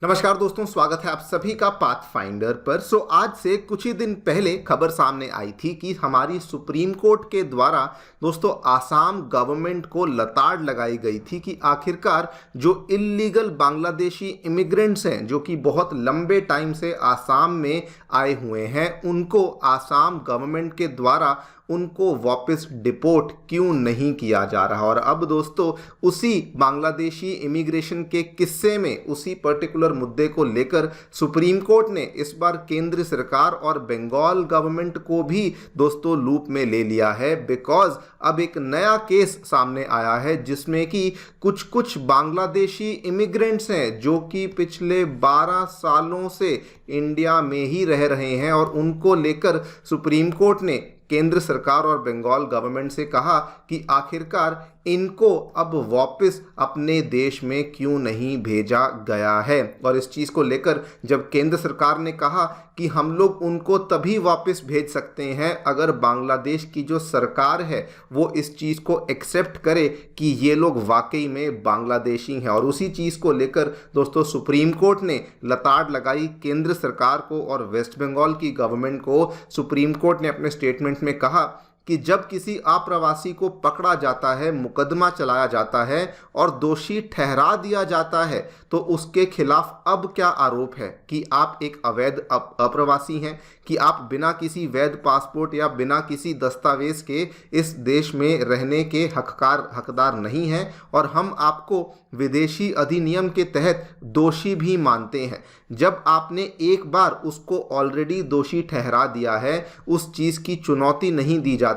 नमस्कार दोस्तों, स्वागत है आप सभी का पाथफाइंडर पर। आज से कुछ ही दिन पहले खबर सामने आई थी कि हमारी सुप्रीम कोर्ट के द्वारा दोस्तों आसाम गवर्नमेंट को लताड़ लगाई गई थी कि आखिरकार जो इल्लीगल बांग्लादेशी इमिग्रेंट्स हैं जो कि बहुत लंबे टाइम से आसाम में आए हुए हैं, उनको आसाम गवर्नमेंट के द्वारा उनको वापस डिपोर्ट क्यों नहीं किया जा रहा। और अब दोस्तों उसी बांग्लादेशी इमिग्रेशन के किस्से में, उसी पर्टिकुलर मुद्दे को लेकर सुप्रीम कोर्ट ने इस बार केंद्र सरकार और बंगाल गवर्नमेंट को भी दोस्तों लूप में ले लिया है। बिकॉज अब एक नया केस सामने आया है जिसमें कि कुछ बांग्लादेशी इमिग्रेंट्स हैं जो कि पिछले 12 सालों से इंडिया में ही रह रहे हैं, और उनको लेकर सुप्रीम कोर्ट ने केंद्र सरकार और बंगाल गवर्नमेंट से कहा कि आखिरकार इनको अब वापस अपने देश में क्यों नहीं भेजा गया है। और इस चीज़ को लेकर जब केंद्र सरकार ने कहा कि हम लोग उनको तभी वापस भेज सकते हैं अगर बांग्लादेश की जो सरकार है वो इस चीज़ को एक्सेप्ट करे कि ये लोग वाकई में बांग्लादेशी हैं, और उसी चीज़ को लेकर दोस्तों सुप्रीम कोर्ट ने लताड़ लगाई केंद्र सरकार को और वेस्ट बंगाल की गवर्नमेंट को। सुप्रीम कोर्ट ने अपने स्टेटमेंट में कहा कि जब किसी अप्रवासी को पकड़ा जाता है, मुकदमा चलाया जाता है और दोषी ठहरा दिया जाता है, तो उसके खिलाफ अब क्या आरोप है कि आप एक अवैध अप्रवासी हैं, कि आप बिना किसी वैध पासपोर्ट या बिना किसी दस्तावेज के इस देश में रहने के हकदार नहीं हैं, और हम आपको विदेशी अधिनियम के तहत दोषी भी मानते हैं। जब आपने एक बार उसको ऑलरेडी दोषी ठहरा दिया है, उस चीज़ की चुनौती नहीं दी जाती,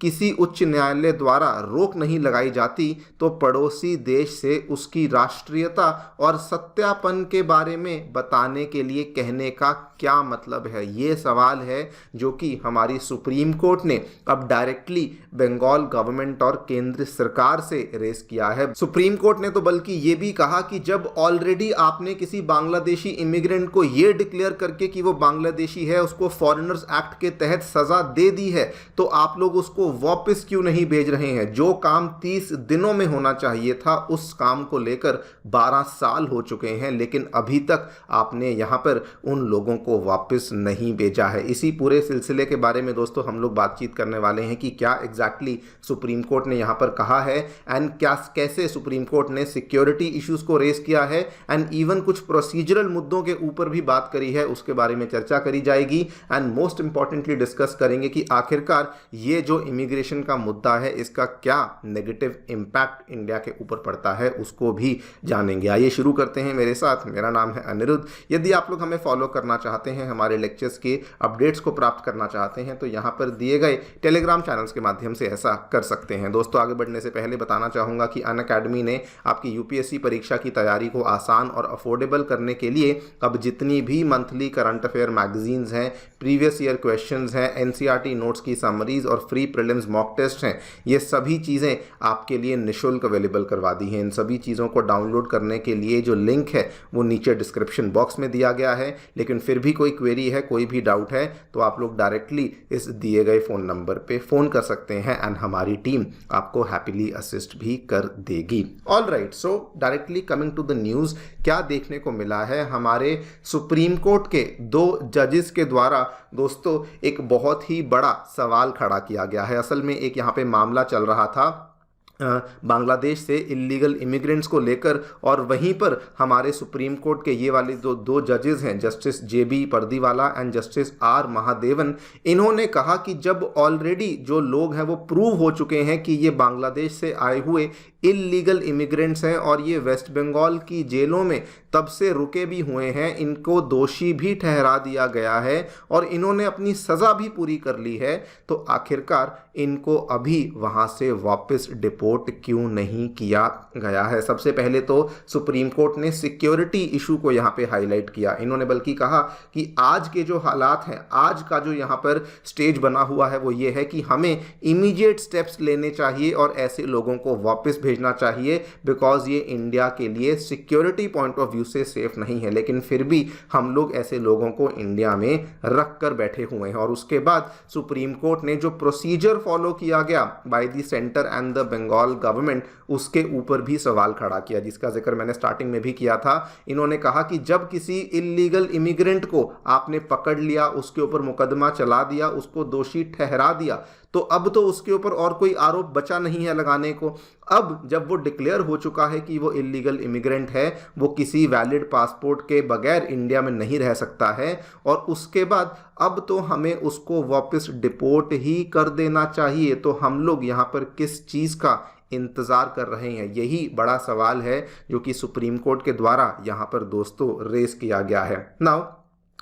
किसी उच्च न्यायालय द्वारा रोक नहीं लगाई जाती, तो पड़ोसी देश से उसकी राष्ट्रीयता और सत्यापन के बारे में बताने के लिए कहने का क्या मतलब है। ये सवाल है जो कि हमारी सुप्रीम कोर्ट ने अब डायरेक्टली बंगाल गवर्नमेंट और केंद्र सरकार से रेस किया है। सुप्रीम कोर्ट ने तो बल्कि ये भी कहा कि जब ऑलरेडी आपने किसी बांग्लादेशी इमिग्रेंट को ये डिक्लेयर करके कि वो बांग्लादेशी है, उसको फॉरेनर्स एक्ट के तहत सजा दे दी है, तो आप लोग उसको वापस क्यों नहीं भेज रहे हैं। जो काम 30 दिनों में होना चाहिए था, उस काम को लेकर 12 साल हो चुके हैं, लेकिन अभी तक आपने यहाँ पर उन लोगों को वापस नहीं भेजा है। इसी पूरे सिलसिले के बारे में दोस्तों हम लोग बातचीत करने वाले हैं कि क्या एग्जैक्टली सुप्रीम कोर्ट ने यहाँ पर कहा है, एंड क्या कैसे सुप्रीम कोर्ट ने सिक्योरिटी इश्यूज को रेस किया है, एंड इवन कुछ प्रोसीजरल मुद्दों के ऊपर भी बात करी है, उसके बारे में चर्चा करी जाएगी। एंड मोस्ट इंपॉर्टेंटली डिस्कस करेंगे कि आखिरकार ये जो इमिग्रेशन का मुद्दा है इसका क्या नेगेटिव इम्पैक्ट इंडिया के ऊपर पड़ता है, उसको भी जानेंगे। आइए शुरू करते हैं मेरे साथ। मेरा नाम है अनिरुद्ध। यदि आप लोग हमें फॉलो करना चाहते हैं, हमारे लेक्चर्स के अपडेट्स को प्राप्त करना चाहते हैं, तो यहाँ पर दिए गए टेलीग्राम चैनल्स के माध्यम से ऐसा कर सकते हैं। दोस्तों आगे बढ़ने से पहले बताना चाहूँगा कि अनअकैडमी ने आपकी यूपीएससी परीक्षा की तैयारी को आसान और अफोर्डेबल करने के लिए अब जितनी भी मंथली करंट अफेयर मैगजीन्स हैं, प्रीवियस ईयर क्वेश्चंस हैं, एनसीईआरटी नोट्स की समरीज और फ्री प्रीलिम्स मॉक टेस्ट हैं, ये सभी चीज़ें आपके लिए निःशुल्क अवेलेबल करवा दी हैं। इन सभी चीज़ों को डाउनलोड करने के लिए जो लिंक है वो नीचे डिस्क्रिप्शन बॉक्स में दिया गया है। लेकिन फिर भी कोई क्वेरी है, कोई भी डाउट है, तो आप लोग डायरेक्टली इस दिए गए फ़ोन नंबर पे फ़ोन कर सकते हैं, एंड हमारी टीम आपको हैप्पीली असिस्ट भी कर देगी। All right, so directly coming to the news, क्या देखने को मिला है हमारे सुप्रीम कोर्ट के 2 जजेस के द्वारा दोस्तों एक बहुत ही बड़ा सवाल खड़ा किया गया है। असल में एक यहाँ पे मामला चल रहा था बांग्लादेश से इलीगल इमिग्रेंट्स को लेकर, और वहीं पर हमारे सुप्रीम कोर्ट के ये वाले जो 2 जजेस हैं, justice JB Pardiwala and justice R Mahadevan, इन्होंने कहा कि जब ऑलरेडी जो लोग हैं वो प्रूव हो चुके हैं कि ये बांग्लादेश से आए हुए इलीगल इमिग्रेंट्स हैं और ये वेस्ट बंगाल की जेलों में तब से रुके भी हुए हैं, इनको दोषी भी ठहरा दिया गया है और इन्होंने अपनी सज़ा भी पूरी कर ली है, तो आखिरकार इनको अभी वहाँ से वापस डिपोर्ट क्यों नहीं किया गया है। सबसे पहले तो सुप्रीम कोर्ट ने सिक्योरिटी इशू को यहाँ पे हाईलाइट किया। इन्होंने बल्कि कहा कि आज के जो हालात हैं, आज का जो यहाँ पर स्टेज बना हुआ है वो ये है कि हमें इमीडिएट स्टेप्स लेने चाहिए और ऐसे लोगों को वापस भेजना चाहिए, बिकॉज ये इंडिया के लिए सिक्योरिटी पॉइंट ऑफ व्यू से सेफ नहीं है। लेकिन फिर भी हम लोग ऐसे लोगों को इंडिया में रख कर बैठे हुए हैं। और उसके बाद सुप्रीम कोर्ट ने जो प्रोसीजर फॉलो किया गया by the centre and the Bengal government, उसके ऊपर भी सवाल खड़ा किया, जिसका जिक्र मैंने स्टार्टिंग में भी किया था। इन्होंने कहा कि जब किसी इलीगल इमिग्रेंट को आपने पकड़ लिया, उसके ऊपर मुकदमा चला दिया, उसको दोषी ठहरा दिया, तो अब तो उसके ऊपर और कोई आरोप बचा नहीं है लगाने को। अब जब वो डिक्लेयर हो चुका है कि वो इलीगल इमिग्रेंट है, वो किसी वैलिड पासपोर्ट के बगैर इंडिया में नहीं रह सकता है, और उसके बाद अब तो हमें उसको वापस डिपोर्ट ही कर देना चाहिए। तो हम लोग यहाँ पर किस चीज़ का इंतज़ार कर रहे हैं, यही बड़ा सवाल है जो कि सुप्रीम कोर्ट के द्वारा यहाँ पर दोस्तों रेस किया गया है। नाउ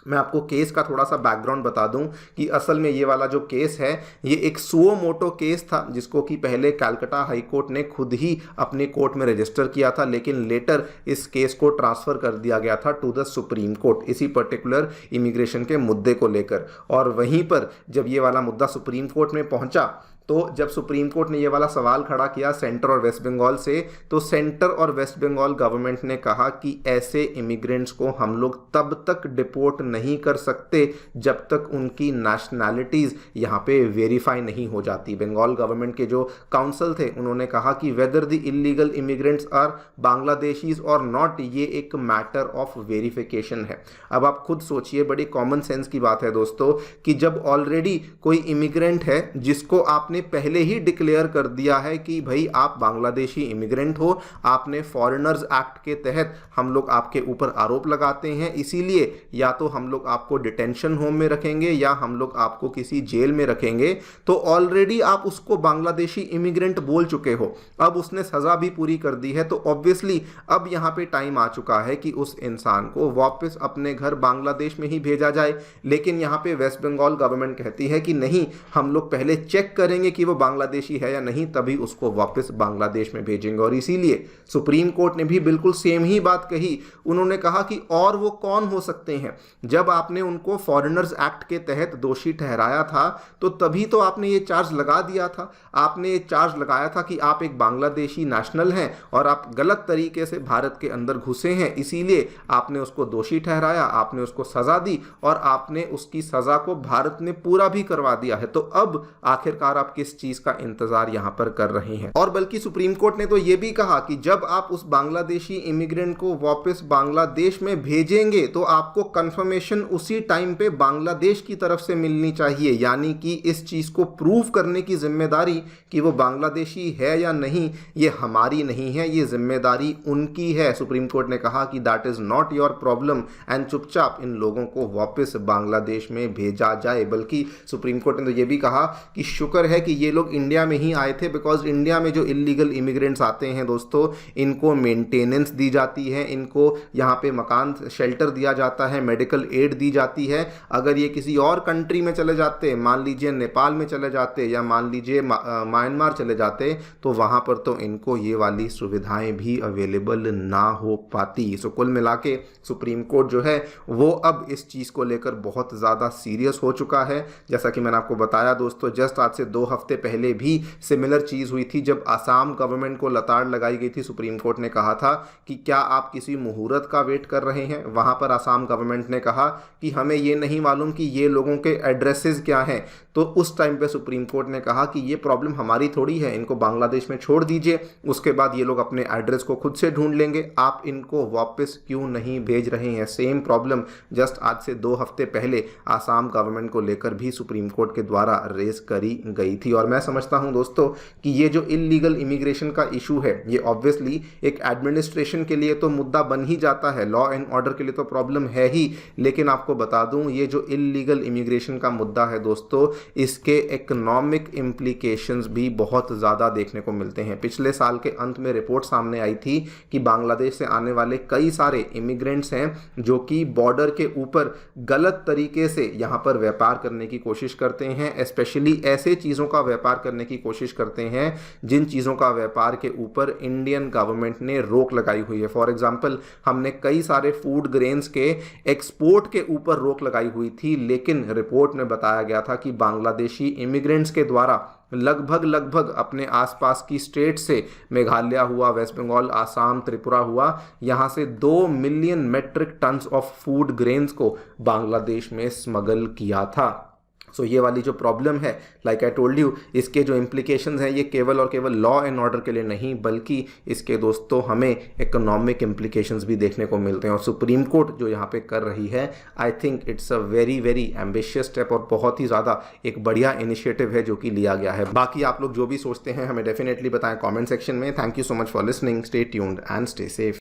मैं आपको केस का थोड़ा सा बैकग्राउंड बता दूं कि असल में ये वाला जो केस है ये एक सुओ मोटो केस था, जिसको कि पहले कलकत्ता हाई कोर्ट ने खुद ही अपने कोर्ट में रजिस्टर किया था, लेकिन लेटर इस केस को ट्रांसफ़र कर दिया गया था टू द सुप्रीम कोर्ट इसी पर्टिकुलर इमिग्रेशन के मुद्दे को लेकर। और वहीं पर जब ये वाला मुद्दा सुप्रीम कोर्ट में पहुंचा, तो जब सुप्रीम कोर्ट ने ये वाला सवाल खड़ा किया सेंटर और वेस्ट बंगाल से, तो सेंटर और वेस्ट बंगाल गवर्नमेंट ने कहा कि ऐसे इमिग्रेंट्स को हम लोग तब तक डिपोर्ट नहीं कर सकते जब तक उनकी नेशनैलिटीज़ यहाँ पे वेरीफाई नहीं हो जाती। बंगाल गवर्नमेंट के जो काउंसिल थे उन्होंने कहा कि whether the illegal immigrants are Bangladeshis और नॉट, ये एक मैटर ऑफ वेरिफिकेशन है। अब आप खुद सोचिए, बड़ी कॉमन सेंस की बात है दोस्तों कि जब ऑलरेडी कोई इमिग्रेंट है जिसको आपने पहले ही डिक्लेयर कर दिया है कि भाई आप बांग्लादेशी इमिग्रेंट हो, आपने फॉरेनर्स एक्ट के तहत हम लोग आपके ऊपर आरोप लगाते हैं, इसीलिए या तो हम लोग आपको डिटेंशन होम में रखेंगे या हम लोग आपको किसी जेल में रखेंगे, तो ऑलरेडी आप उसको बांग्लादेशी इमिग्रेंट बोल चुके हो, अब उसने सजा भी पूरी कर दी है, तो ऑब्वियसली अब यहाँ पे टाइम आ चुका है कि उस इंसान को वापस अपने घर बांग्लादेश में ही भेजा जाए। लेकिन यहाँ पे वेस्ट बंगाल गवर्नमेंट कहती है कि नहीं, हम लोग पहले चेक करेंगे कि वो बांग्लादेशी है या नहीं, तभी उसको वापस बांग्लादेश में भेजेंगे। और इसीलिए सुप्रीम कोर्ट ने भी बिल्कुल सेम ही बात कही। उन्होंने कहा कि और वो कौन हो सकते हैं, जब आपने उनको फॉरेनर्स एक्ट के तहत दोषी ठहराया था तो तभी तो आपने ये चार्ज लगा दिया था। आपने ये चार्ज लगाया था कि आप एक बांग्लादेशी नेशनल हैं और आप गलत तरीके से भारत के अंदर घुसे हैं, इसीलिए आपने उसको दोषी ठहराया, आपने उसको सजा दी और आपने उसकी सजा को भारत ने पूरा भी करवा दिया है। तो अब आखिरकार आप किस चीज का इंतजार यहां पर कर रहे हैं। और बल्कि सुप्रीम कोर्ट ने तो यह भी कहा कि जब आप उस बांग्लादेशी इमिग्रेंट को वापस बांग्लादेश में भेजेंगे तो आपको कंफर्मेशन उसी टाइम पे बांग्लादेश की तरफ से मिलनी चाहिए, यानी कि इस चीज को प्रूव करने की जिम्मेदारी कि वो बांग्लादेशी है या नहीं ये हमारी नहीं है, ये जिम्मेदारी उनकी है। सुप्रीम कोर्ट ने कहा कि that is not your problem and चुपचाप इन लोगों को वापस बांग्लादेश में भेजा जाए। बल्कि सुप्रीम कोर्ट ने तो यह भी कहा कि शुक्र है कि ये लोग इंडिया में ही आए थे, बिकॉज इंडिया में जो इलीगल इमिग्रेंट्स आते हैं दोस्तों, इनको मेंटेनेंस दी जाती है, इनको यहाँ पे मकान शेल्टर दिया जाता है, मेडिकल एड दी जाती है। अगर ये किसी और कंट्री में चले जाते, मान लीजिए नेपाल में चले जाते या मान लीजिए म्यांमार चले जाते, तो वहाँ पर तो इनको ये वाली सुविधाएं भी अवेलेबल ना हो पाती। सो कुल मिला के सुप्रीम कोर्ट जो है वो अब इस चीज़ को लेकर बहुत ज़्यादा सीरियस हो चुका है। जैसा कि मैंने आपको बताया दोस्तों, जस्ट आज से 2 हफ्ते पहले भी सिमिलर चीज़ हुई थी, जब आसाम गवर्नमेंट को लताड़ लगाई गई थी। सुप्रीम कोर्ट ने कहा था कि क्या आप किसी मुहूर्त का वेट कर रहे हैं। वहाँ पर आसाम गवर्नमेंट ने कहा कि हमें ये नहीं मालूम कि ये लोगों के एड्रेसेस क्या हैं। तो उस टाइम पे सुप्रीम कोर्ट ने कहा कि ये प्रॉब्लम हमारी थोड़ी है, इनको बांग्लादेश में छोड़ दीजिए, उसके बाद ये लोग अपने एड्रेस को खुद से ढूंढ लेंगे, आप इनको वापस क्यों नहीं भेज रहे हैं। सेम प्रॉब्लम जस्ट आज से 2 हफ्ते पहले आसाम गवर्नमेंट को लेकर भी सुप्रीम कोर्ट के द्वारा रेज करी गई थी। और मैं समझता हूं दोस्तों कि ये जो इलीगल इमिग्रेशन का इशू है, ये ऑब्वियसली एक एडमिनिस्ट्रेशन के लिए तो मुद्दा बन ही जाता है, लॉ एंड ऑर्डर के लिए तो प्रॉब्लम है ही, लेकिन आपको बता दूं ये जो इलीगल इमिग्रेशन का मुद्दा है दोस्तों, इसके इकोनॉमिक इम्प्लीकेशंस भी बहुत ज़्यादा देखने को मिलते हैं। पिछले साल के अंत में रिपोर्ट सामने आई थी कि बांग्लादेश से आने वाले कई सारे इमिग्रेंट्स हैं जो कि बॉर्डर के ऊपर गलत तरीके से यहाँ पर व्यापार करने की कोशिश करते हैं, स्पेशली ऐसे चीज़ों का व्यापार करने की कोशिश करते हैं जिन चीज़ों का व्यापार के ऊपर इंडियन गवर्नमेंट ने रोक लगाई हुई है। फॉर एग्जांपल, हमने कई सारे फूड ग्रेन्स के एक्सपोर्ट के ऊपर रोक लगाई हुई थी, लेकिन रिपोर्ट में बताया गया था कि बांग्लादेशी इमिग्रेंट्स के द्वारा लगभग अपने आसपास की स्टेट से, मेघालय हुआ, वेस्ट बंगाल, आसाम, त्रिपुरा हुआ, यहाँ से 2 million metric tons of food grains को बांग्लादेश में स्मगल किया था। सो ये वाली जो प्रॉब्लम है, लाइक आई टोल्ड यू, इसके जो इम्प्लीकेशंस हैं ये केवल और केवल लॉ एंड ऑर्डर के लिए नहीं, बल्कि इसके दोस्तों हमें इकोनॉमिक इम्प्लीकेशंस भी देखने को मिलते हैं। और सुप्रीम कोर्ट जो यहाँ पे कर रही है, I think it's a very very ambitious step और बहुत ही ज़्यादा एक बढ़िया इनिशिएटिव है जो कि लिया गया है। बाकी आप लोग जो भी सोचते हैं हमें डेफिनेटली बताएं कॉमेंट सेक्शन में। Thank you so much for listening, stay tuned and stay safe.